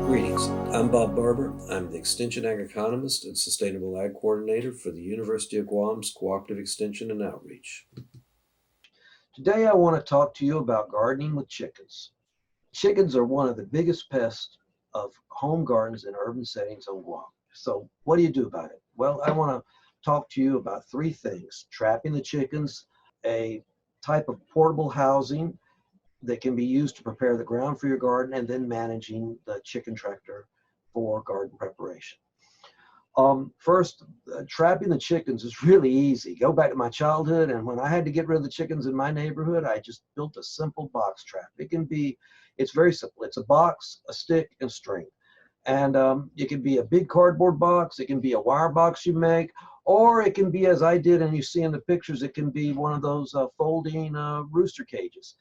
Greetings. I'm Bob Barber. I'm the Extension Agronomist and Sustainable Ag Coordinator for the University of Guam's Cooperative Extension and Outreach. Today I want to talk to you about gardening with chickens. Chickens are one of the biggest pests of home gardens in urban settings on Guam. So what do you do about it? Well, I want to talk to you about three things: trapping the chickens, a type of portable housing that can be used to prepare the ground for your garden, and then managing the chicken tractor for garden preparation. First, trapping the chickens is really easy. Go back to my childhood, and when I had to get rid of the chickens in my neighborhood, I just built a simple box trap. It's very simple. It's a box, a stick, and string. And it can be a big cardboard box, it can be a wire box you make, or it can be, as I did and you see in the pictures, it can be one of those folding rooster cages.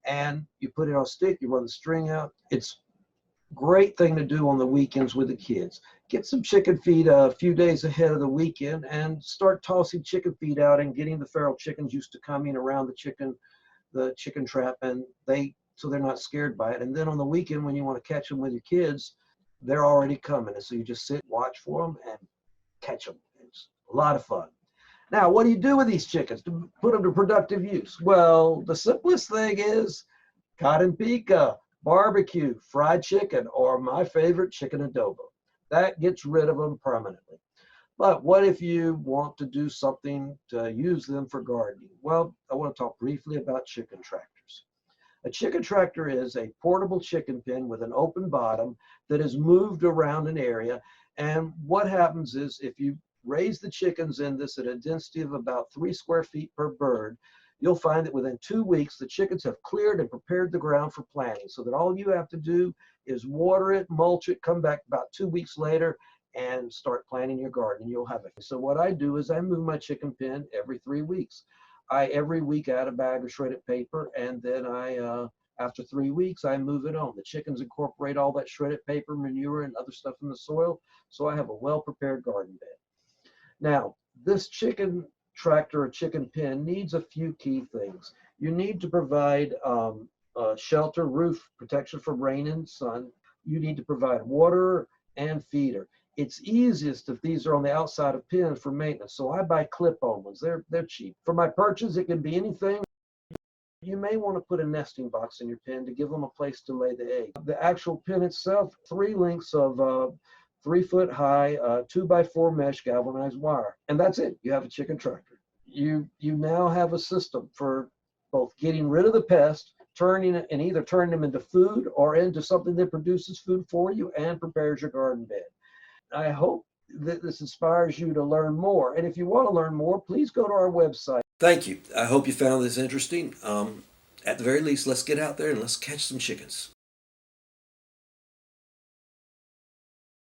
And you put it on a stick, you run the string out. It's great thing to do on the weekends with the kids. Get some chicken feed a few days ahead of the weekend and start tossing chicken feed out and getting the feral chickens used to coming around the chicken trap, and so they're not scared by it. And then on the weekend when you want to catch them with your kids, they're already coming. And so you just sit, watch for them, and catch them. It's a lot of fun. Now, what do you do with these chickens to put them to productive use? Well, the simplest thing is cotton pica, barbecue, fried chicken, or my favorite, chicken adobo. That gets rid of them permanently. But what if you want to do something to use them for gardening? Well, I want to talk briefly about chicken tractors. A chicken tractor is a portable chicken pen with an open bottom that is moved around an area. And what happens is if you raise the chickens in this at a density of about 3 square feet per bird, you'll find that within 2 weeks, the chickens have cleared and prepared the ground for planting, so that all you have to do is water it, mulch it, come back about 2 weeks later, and start planting your garden. You'll have it. So what I do is I move my chicken pen every 3 weeks. I every week add a bag of shredded paper, and then after 3 weeks, I move it on. The chickens incorporate all that shredded paper, manure, and other stuff in the soil, so I have a well-prepared garden bed. Now, this chicken tractor or chicken pen needs a few key things. You need to provide shelter, roof protection from rain and sun. You need to provide water and feeder. It's easiest if these are on the outside of pens for maintenance, so I buy clip-on ones. They're cheap. For my perches, it can be anything. You may want to put a nesting box in your pen to give them a place to lay the egg. The actual pen itself, 3 lengths of 3-foot high 2x4 mesh galvanized wire, and that's it. You have a chicken tractor. You now have a system for both getting rid of the pest, turning them into food or into something that produces food for you and prepares your garden bed. I hope that this inspires you to learn more. And if you want to learn more, please go to our website. Thank you. I hope you found this interesting. At the very least, let's get out there and let's catch some chickens.